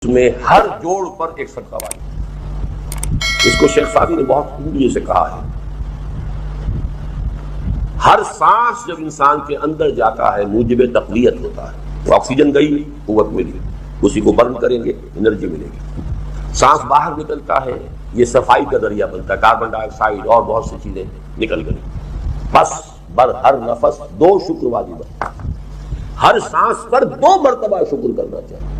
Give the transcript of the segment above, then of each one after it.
میں ہر جوڑ پر ایک صدقہ واجب۔ اس کو شیخ سعدی نے بہت خوبی سے کہا ہے، ہر سانس جب انسان کے اندر جاتا ہے موجب تقویت ہوتا ہے۔ آکسیجن گئی، قوت ملی، اسی کو برن کریں گے انرجی ملے گی۔ سانس باہر نکلتا ہے، یہ صفائی کا ذریعہ بنتا ہے، کاربن ڈائی آکسائڈ اور بہت سی چیزیں نکل گئی۔ بس بر ہر نفس 2 شکر واجب ہے، ہر سانس پر 2 مرتبہ شکر کرنا چاہیے۔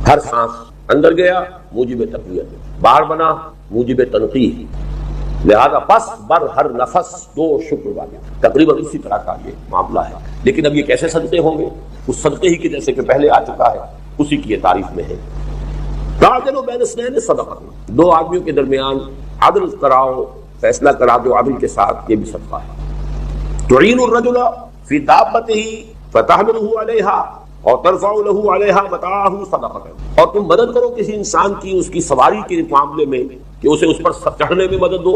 ہر سانس اندر گیا موجب تقویت، باہر بنا موجب تنقیح، لہذا پس بر ہر نفس 2 شکر واجب۔ تقریباً اسی طرح کا یہ معاملہ ہے، لیکن اب یہ کیسے صدقے ہوں گے؟ اس صدقے ہی کے جیسے کہ پہلے آ چکا ہے، اسی کی یہ تعریف میں ہے۔ تعدل بین اثنین صدقہ، 2 آدمیوں کے درمیان عدل کراؤ، فیصلہ کرا دو عدل کے ساتھ، یہ بھی صدقہ ہے۔ تعین الرجل فی دابتہ فتحملہ علیہا اور ترفع له علیہا متاعہ صدقۃ، اور تم مدد کرو کسی انسان کی اس کی سواری کے معاملے میں کہ اسے اس پر چڑھنے میں مدد دو،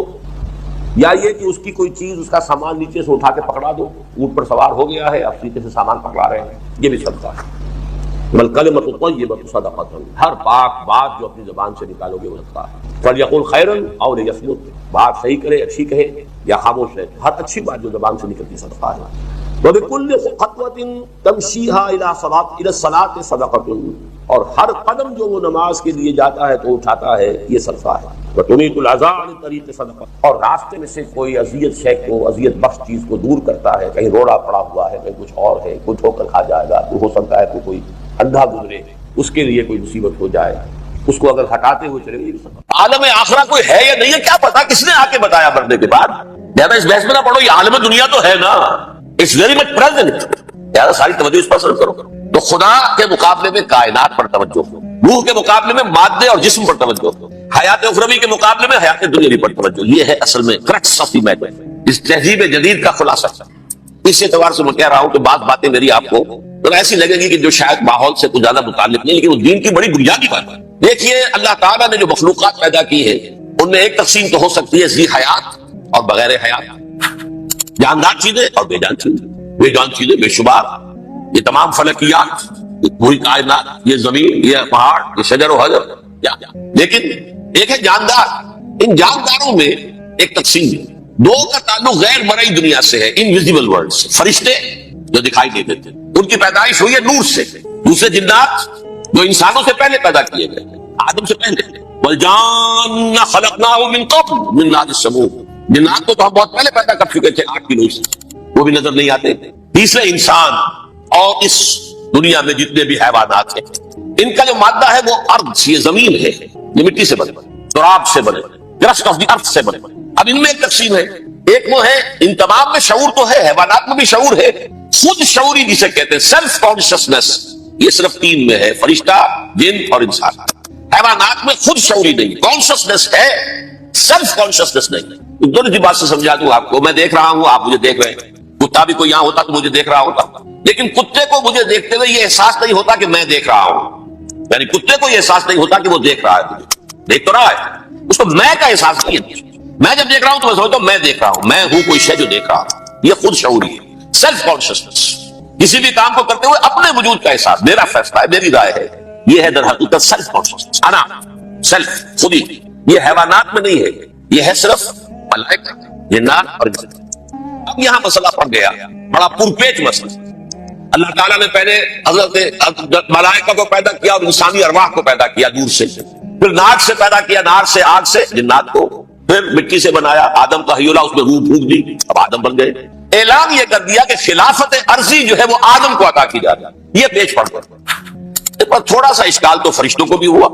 یا یہ کہ اس کی کوئی چیز، اس کا سامان نیچے سے اٹھا کے پکڑا دو، اونٹ پر سوار ہو گیا ہے اب سیدھے سے سامان پکڑا رہے ہیں، یہ بھی صدقہ ہے۔ والکلمۃ الطیبۃ صدقۃ، ہر پاک بات جو اپنی زبان سے نکالو گے وہ صدقہ ہے۔ فلیقل خیرا او لیصمت، بات صحیح کرے، اچھی کہے یا خاموش رہے، ہر اچھی بات جو زبان سے نکلتی صدقہ ہے۔ وَبِكُلِّ خَطْوَةٍ تَمْشِيهَا إِلَى الصَّلَاةِ صَدَقَةٌ، اور ہر قدم جو وہ نماز کے لیے جاتا ہے تو اٹھاتا ہے، یہ صدقہ ہے۔ وَتُمِيتُ الْأَذَىٰ عَنِ الطَّرِيقِ صَدَقَةٌ، اور راستے میں سے کوئی اذیت شے کو، اذیت بخش چیز کو دور کرتا ہے، کہیں روڑا پڑا ہوا ہے، کہیں کچھ اور ہے، کوئی ٹھوکر کھا جائے گا، تو ہو سکتا ہے تو کوئی اندھا گزرے، اس کے لیے کوئی مصیبت ہو جائے، اس کو اگر ہٹاتے ہوئے چلے گا، یہ صدقہ۔ عالم آخرہ کوئی ہے یا نہیں ہے کیا پتا، کس نے آ کے بتایا مرنے کے بعد؟ زیادہ اس بحث میں نہ پڑھو، یہ عالم دنیا تو ہے نا، It's very much present، یار ساری توجہ اس پر صرف کرو۔ تو خدا کے مقابلے میں کائنات پر توجہ، روح کے مقابلے میں مادے اور جسم پر توجہ، حیات اخروی کے مقابلے میں حیات دنیاوی پر توجہ، یہ ہے اصل میں کرکس آف دی میٹر، اس تہذیب جدید کا خلاصہ۔ اس اعتبار سے میں کہہ رہا ہوں کہ بعض باتیں میری آپ کو ایسی لگے گی کہ جو شاید ماحول سے کچھ زیادہ متعلق نہیں، لیکن وہ دین کی بڑی بنیادی بات ہے۔ دیکھیے اللہ تعالیٰ نے جو مخلوقات پیدا کی ہے ان میں ایک تقسیم تو ہو سکتی ہے ذی حیات اور بغیر حیات، جاندار چیزیں اور بے جان چیزیں۔ بے جان چیزیں بے شمار، یہ تمام فلکیات، پوری کائنات، یہ زمین، یہ پہاڑ، یہ شجر و حجر، لیکن ایک ہے جاندار۔ ان جانداروں میں ایک تقسیم ہے، 2 کا تعلق غیر مرئی دنیا سے ہے، انویزیبل ورلڈ سے۔ فرشتے جو دکھائی نہیں دیتے، ان کی پیدائش ہوئی ہے نور سے۔ دوسرے جنات جو انسانوں سے پہلے پیدا کیے گئے، آدم سے پہلے۔ والجان خلقناه من قبل من نار السموم، جنات کو تو ہم بہت پہلے پیدا کر چکے تھے آگ کی نور سے، وہ بھی نظر نہیں آتے۔ تیسرے انسان، اور اس دنیا میں جتنے بھی حیوانات ہیں ان کا جو مادہ ہے وہ ارض، یہ زمین ہے، یہ مٹی سے بنے، تراب سے بنے، کرسٹ آف دی ارتھ سے بنے۔ اب ان میں ایک تقسیم ہے، ایک وہ ہے، ان تمام میں شعور تو ہے، حیوانات میں بھی شعور ہے، خود شعوری جسے کہتے ہیں سیلف کانشسنس، یہ صرف 3 میں ہے، فرشتہ، جن اور انسان۔ حیوانات میں خود شعوری نہیں، کانشسنس ہے، سیلف کانشسنس نہیں۔ دونوں بات سے سمجھا دوں آپ کو، میں دیکھ رہا ہوں، آپ مجھے دیکھ رہے ہیں، کتا بھی کوئی یہاں ہوتا تو مجھے دیکھ رہا ہوتا، لیکن کتے کو مجھے دیکھتے ہوئے یہ احساس نہیں ہوتا کہ میں دیکھ رہا ہوں، یعنی کتے کو یہ احساس نہیں ہوتا کہ وہ دیکھ رہا ہے، دیکھ تو رہا ہے، اس کو میں کا احساس نہیں ہے۔ میں جب دیکھ رہا ہوں تو میں سمجھتا ہوں میں دیکھ رہا ہوں، میں ہوں کوئی شے جو دیکھ رہا ہوں، یہ خود شعوری ہے، سیلف کانشسنس۔ کسی بھی کام کو کرتے ہوئے اپنے وجود کا احساس، میرا فیصلہ ہے، میری رائے ہے، یہ ہے در حقیقت سیلف کانشسنس، انا، سیلف، خودی۔ یہ حیوانات میں نہیں ہے، یہ ہے صرف ملائکہ، جنات اور انسان۔ اب یہاں مسئلہ پڑ گیا، بڑا پرپیچ مسئلہ۔ اللہ تعالیٰ نے پہلے حضرت ملائکہ کو پیدا کیا اور انسانی ارواح کو پیدا کیا دور سے، پھر ناک سے پیدا کیا، نار سے، آگ سے جنات کو، پھر مٹی سے بنایا، آدم کا حی اللہ، اس میں روح پھونک دی، اب آدم بن گئے۔ اعلان یہ کر دیا کہ خلافت عرضی جو ہے وہ آدم کو عطا کی جا رہی ہے، یہ پیچ پڑ گیا۔ تھوڑا سا اشکال تو فرشتوں کو بھی ہوا،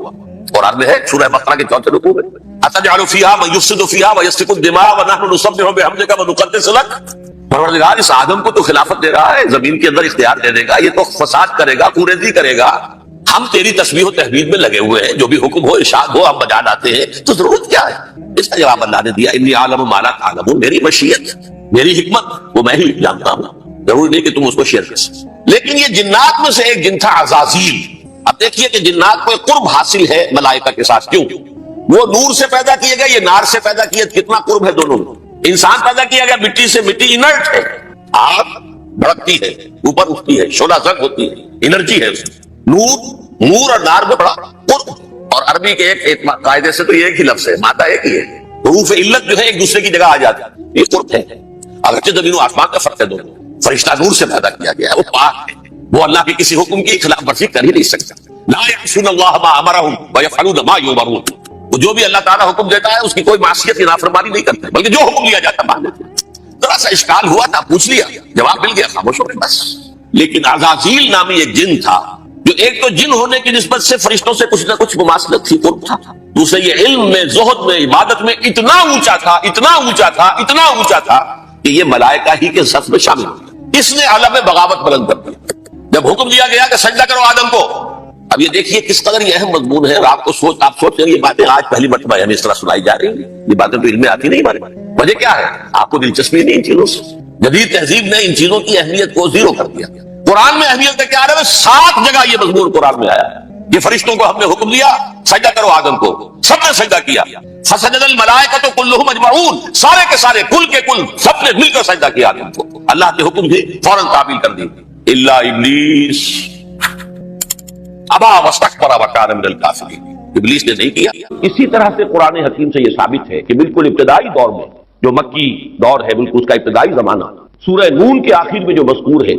قرآن میں ہے سورہ بقرہ کے 4 رکوع میں، أَتَجْعَلُ فِيهَا مَن يُفْسِدُ فِيهَا وَيَسْفِكُ الدِّمَاءَ وَنَحْنُ نُسَبِّحُ بِحَمْدِكَ وَنُقَدِّسُ لَكَ۔ پروردگار اس آدم کو تو خلافت دے رہا ہے، زمین کے اندر اختیار دے دے گا، یہ تو فساد کرے گا، کوریزی کرے گا، ہم تیری تسبیح و تحمید میں لگے ہوئے ہیں، جو بھی حکم ہو، ارشاد ہو، ہم بجا لاتے ہیں، تو ضرورت کیا ہے؟ اس کا جواب اللہ نے دیا، انی اعلم ما لا تعلمون، میری مشیت، میری حکمت وہ میں ہی جانتا ہوں، ضروری نہیں کہ تم اس کو شیئر کر سکتے۔ لیکن یہ جنات میں سے ایک جن تھا عزازیل۔ اب دیکھیے کہ جنات کو ایک قرب حاصل ہے ملائکہ کے ساتھ، کیوں؟ وہ نور سے پیدا کیے گئے، یہ نار سے پیدا کیے، کتنا قرب ہے دونوں میں۔ انسان پیدا کیا گیا مٹی سے، مٹی انرٹ ہے، آگ بھڑکتی ہے، اوپر اٹھتی ہے، شعلہ زد ہوتی ہے، انرجی ہے اس میں۔ نور اور نار میں بڑا عربی کے ایک قاعدے سے تو یہ ایک ہی لفظ ہے، مادہ ایک ہی ہے، حروف علت جو ہے ایک دوسرے کی جگہ آ جاتی ہے، یہ قرب ہے۔ اگرچہ زمین و آسمان کا فرق ہے دونوں، فرشتہ نور سے پیدا کیا گیا ہے، وہ پاک ہے، وہ اللہ کے کسی حکم کی خلاف ورزی کر ہی نہیں سکتا۔ لا یعصون اللہ ما امرهم ویفعلون ما یؤمرون، وہ جو بھی اللہ تعالیٰ حکم دیتا ہے اس کی کوئی معصیت یا نافرمانی نہیں کرتے، بلکہ جو حکم لیا جاتا مان لیتے ہیں۔ ذرا سا اشکال ہوا تھا، پوچھ لیا، جواب مل گیا، خاموش ہو گئے بس۔ لیکن عزازیل نامی ایک جن تھا جو ایک تو جن ہونے کی نسبت سے فرشتوں سے کچھ نہ کچھ مماثلت تھی، قرب تھا، دوسرے یہ علم میں، زہد میں، عبادت میں اتنا اونچا تھا، اتنا اونچا تھا، اتنا اونچا تھا کہ یہ ملائکہ ہی کے صف میں شامل ہو گیا۔ اس نے علم بغاوت بلند کر دیا جب حکم دیا گیا کہ سجدہ کرو آدم کو۔ اب یہ دیکھیے کس قدر یہ اہم مضمون ہے، آپ سوچ رہے ہیں یہ باتیں آج پہلی مرتبہ ہمیں اس طرح سنائی جا رہی ہیں، یہ باتیں تو علم میں آتی نہیں ہمارے۔ وجہ کیا ہے؟ آپ کو دلچسپی نہیں ان چیزوں سے، جدید تہذیب نے ان چیزوں کی اہمیت کو زیرو کر دیا۔ قرآن میں اہمیت کیا ہے؟ 7 جگہ یہ مضمون قرآن میں آیا ہے، یہ فرشتوں کو ہم نے حکم دیا سجدہ کرو آدم کو، سب نے سجدہ کیا، فسجد الملائکۃ کلھم اجمعون، سارے کے سارے، کل کے کل، سب نے مل کر سجدہ کیا آدم کو، اللہ کے حکم سے فوراً تعمیل کر دی، الا ابلیس ابا واستکبر وکان من الکافرین، ابلیس نے نہیں کیا۔ اسی طرح سے قرآن حکیم سے یہ ثابت ہے کہ بالکل ابتدائی دور میں، جو مکی دور ہے، بالکل اس کا ابتدائی زمانہ، سورہ نون کے آخر میں جو مذکور ہے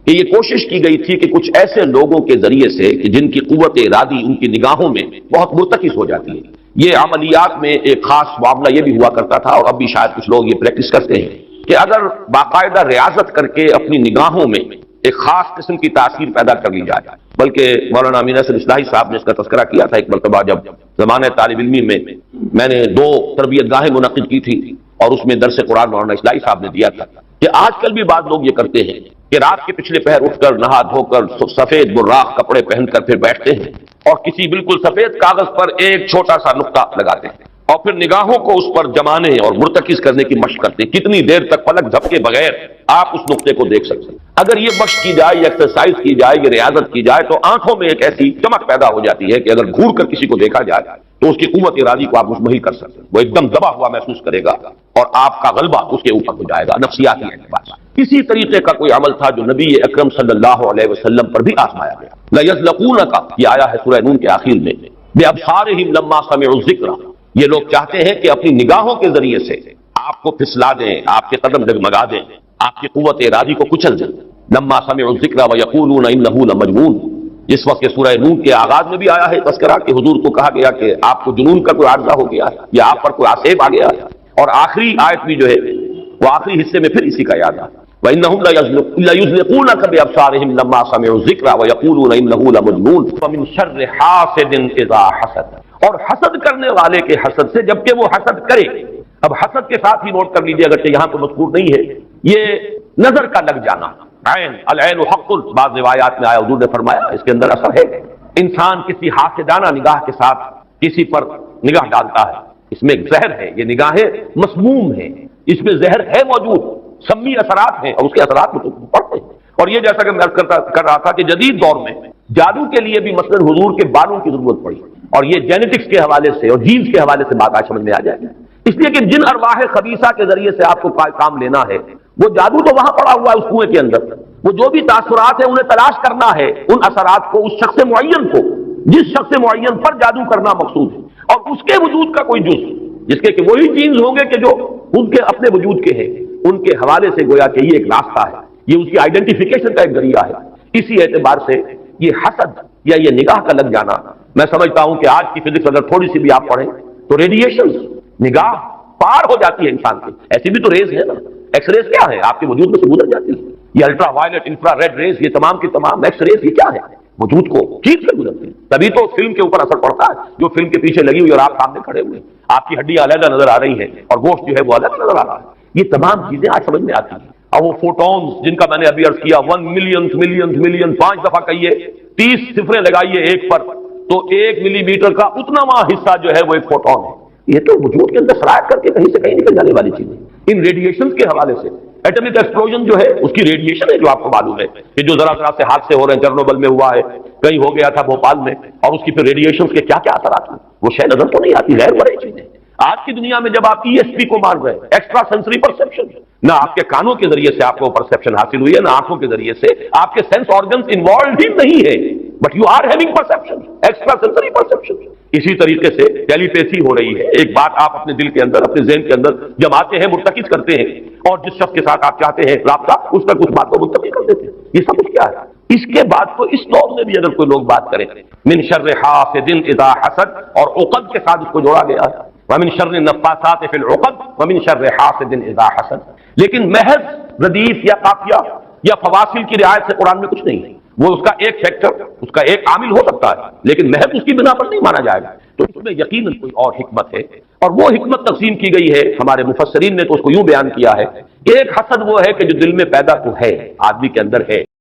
کہ یہ کوشش کی گئی تھی کہ کچھ ایسے لوگوں کے ذریعے سے کہ جن کی قوت ارادی ان کی نگاہوں میں بہت مرتکز ہو جاتی ہے، یہ عملیات میں ایک خاص معاملہ یہ بھی ہوا کرتا تھا، اور اب بھی شاید کچھ لوگ یہ پریکٹس کرتے ہیں کہ اگر باقاعدہ ریاضت کر کے اپنی نگاہوں میں ایک خاص قسم کی تاثیر پیدا کر لی جائے، بلکہ مولانا امین اصغر اصلاحی صاحب نے اس کا تذکرہ کیا تھا ایک مرتبہ جب زمانہ طالب علمی میں نے 2 تربیت گاہیں منعقد کی تھی، اور اس میں درس قرآن مولانا اصلاحی صاحب نے دیا تھا کہ آج کل بھی بعض لوگ یہ کرتے ہیں کہ رات کے پچھلے پہر اٹھ کر نہا دھو کر سفید براق کپڑے پہن کر پھر بیٹھتے ہیں اور کسی بالکل سفید کاغذ پر ایک چھوٹا سا نقطہ لگاتے ہیں اور پھر نگاہوں کو اس پر جمانے اور مرتکز کرنے کی مشق کرتے ہیں، کتنی دیر تک پلک جھپکے بغیر آپ اس نقطے کو دیکھ سکتے ہیں۔ اگر یہ مشق کی جائے، یہ ایکسرسائز کی جائے، یہ ریاضت کی جائے، تو آنکھوں میں ایک ایسی چمک پیدا ہو جاتی ہے کہ اگر گھور کر کسی کو دیکھا جائے تو اس کی قوت ارادی کو آپ مشمہل کر سکتے ہیں، وہ ایک دم دبا ہوا محسوس کرے گا اور آپ کا غلبہ اس کے اوپر ہو جائے گا نفسیاتی اعتبار سے۔ اسی طریقے کا کوئی عمل تھا جو نبی اکرم صلی اللہ علیہ وسلم پر بھی آزمایا گیا۔ لَيَزْلَقُونَكَ، یہ آیا ہے سورہ نون کے آخر میں، بِأَبْصَارِهِمْ لَمَّا سَمِعُوا الذِّكْرَ، یہ لوگ چاہتے ہیں کہ اپنی نگاہوں کے ذریعے سے آپ کو پھسلا دیں، آپ کے قدم ڈگمگا دیں، آپ کی قوت ارادی کو کچل دیں۔ لَمَّا سَمِعُوا الذِّكْرَ وَيَقُولُونَ إِنَّهُ لَمَجْنُونٌ، جس وقت یہ سورہ نون کے آغاز میں بھی آیا ہے تذکرہ کہ حضور کو کہا گیا کہ آپ کو جنون کا کوئی عارضہ ہو گیا ہے یا آپ پر کوئی آسیب آ گیا ہے، اور آخری آیت بھی جو ہے وہ آخری حصے میں پھر اسی کا یاد آتا ہے، وَإِنَّهُمْ لَيُزْلِقُونَكَ بِأَبْصَارِهِمْ لَمَّا سَمِعُوا الذِّكْرَ وَيَقُولُونَ إِنَّهُ لَمَجْنُونٌ وَمِن شَرِّ حَاسِدٍ إِذَا حَسَدَ، اور حسد کرنے والے کے حسد سے جبکہ وہ حسد کرے۔ اب حسد کے ساتھ ہی نوٹ کر لیجیے، اگرچہ یہاں تو مذکور نہیں ہے، یہ نظر کا لگ جانا، عین العین حق، بعض روایات میں آیا حضور نے فرمایا اس کے اندر اثر ہے۔ انسان کسی حاسدانہ نگاہ کے ساتھ کسی پر نگاہ ڈالتا ہے، اس میں ایک زہر ہے، یہ نگاہیں مسموم ہیں، اس میں زہر ہے موجود، سمی اثرات ہیں اور اس کے اثرات میں تو پڑتے ہیں۔ اور یہ جیسا کہ میں عرض کر رہا تھا کہ جدید دور میں جادو کے لیے بھی مثلا حضور کے بالوں کی ضرورت پڑی، اور یہ جینیٹکس کے حوالے سے اور جینز کے حوالے سے بات آج سمجھ میں آ جائے گی، اس لیے کہ جن ارواح خبیثہ کے ذریعے سے آپ کو کام لینا ہے، وہ جادو تو وہاں پڑا ہوا ہے اس کنویں کے اندر، وہ جو بھی تاثرات ہیں انہیں تلاش کرنا ہے، ان اثرات کو اس شخص معین کو، جس شخص معین پر جادو کرنا مقصود ہے، اور اس کے وجود کا کوئی جز جس کے کہ وہی جینز ہوں گے کہ جو ان کے اپنے وجود کے ہیں، ان کے حوالے سے گویا کہ یہ ایک راستہ ہے، یہ اس کی آئیڈینٹیفیکیشن کا ایک ذریعہ ہے۔ اسی اعتبار سے یہ حسد یا یہ نگاہ کا لگ جانا، میں سمجھتا ہوں کہ آج کی فزکس اگر تھوڑی سی بھی آپ پڑھیں تو ریڈیشن نگاہ پار ہو جاتی ہے انسان کی، ایسی بھی تو ریز ہے نا، ایکس ریز کیا ہے آپ کے وجود میں سے گزر جاتی ہے، یہ ultraviolet, infrared rays, یہ تمام کی تمام ایکس ریز، یہ کیا ہے وجود کو چیز سے گزرتی ہے، تبھی تو فلم کے اوپر اثر پڑتا ہے، جو فلم کے پیچھے لگی ہوئی اور آپ سامنے کھڑے ہوئے، آپ کی ہڈیاں علیحدہ نظر آ رہی ہیں اور گوشت جو ہے وہ الگ نظر آ رہا ہے، یہ تمام چیزیں آج سمجھ میں آتی ہیں۔ اور وہ فوٹونز جن کا میں نے ابھی عرض کیا 1 ملین 5 دفعہ کہیے، 30 صفریں لگائیے ایک پر، تو 1 ملی میٹر کا اتنا حصہ جو ہے وہ ایک فوٹون ہے، یہ تو وجود کے اندر سرایت کر کے کہیں سے کہیں نکل جانے والی چیزیں۔ ان ریڈیشنز کے حوالے سے ایٹمک ایکسپلوژن جو ہے اس کی ریڈیشن ہے جو آپ کو معلوم ہے کہ جو ذرا ذرا سے حادثے ہو رہے ہیں، چرنوبل میں ہوا ہے، کہیں ہو گیا تھا بھوپال میں، اور اس کی پھر ریڈیشنز کے کیا کیا اثرات ہیں، وہ شے نظر تو نہیں آتی، غیر مرئی چیزیں۔ آج کی دنیا میں جب آپ ESP کو مان رہے ہیں، ایکسٹرا سینسری پرسپشن، نہ آپ کے کانوں کے ذریعے سے آپ کو پرسپشن حاصل ہوئی ہے، نہ آنکھوں کے ذریعے سے، آپ کے سینس آرگنز انوالوڈ ہی نہیں ہے، but you are having perception, extra sensory perception. اسی طریقے سے ٹیلیپیتھی ہو رہی ہے، ایک بات آپ اپنے دل کے اندر، اپنے ذہن کے اندر جماتے ہیں، مرتکز کرتے ہیں، اور جس شخص کے ساتھ آپ چاہتے ہیں رابطہ، اس تک اس بات کو منتقل کر دیتے ہیں۔ یہ سب کچھ کیا ہے؟ اس کے بعد تو اس دور میں بھی اگر کوئی لوگ بات کریں، من شر حاسد اذا حسد، اور عقد کے ساتھ اس کو جوڑا گیا ہے، ومن شر النفاثات فی العقد ومن شر حاسد اذا حسد۔ لیکن محض ردیف یا قافیہ یا فواصل کی رعایت سے قرآن میں کچھ نہیں ہے، وہ اس کا ایک فیکٹر، اس کا ایک عامل ہو سکتا ہے، لیکن محض اس کی بنا پر نہیں مانا جائے گا۔ تو اس میں یقیناً کوئی اور حکمت ہے، اور وہ حکمت تقسیم کی گئی ہے ہمارے مفسرین نے تو اس کو یوں بیان کیا ہے، ایک حسد وہ ہے کہ جو دل میں پیدا تو ہے، آدمی کے اندر ہے،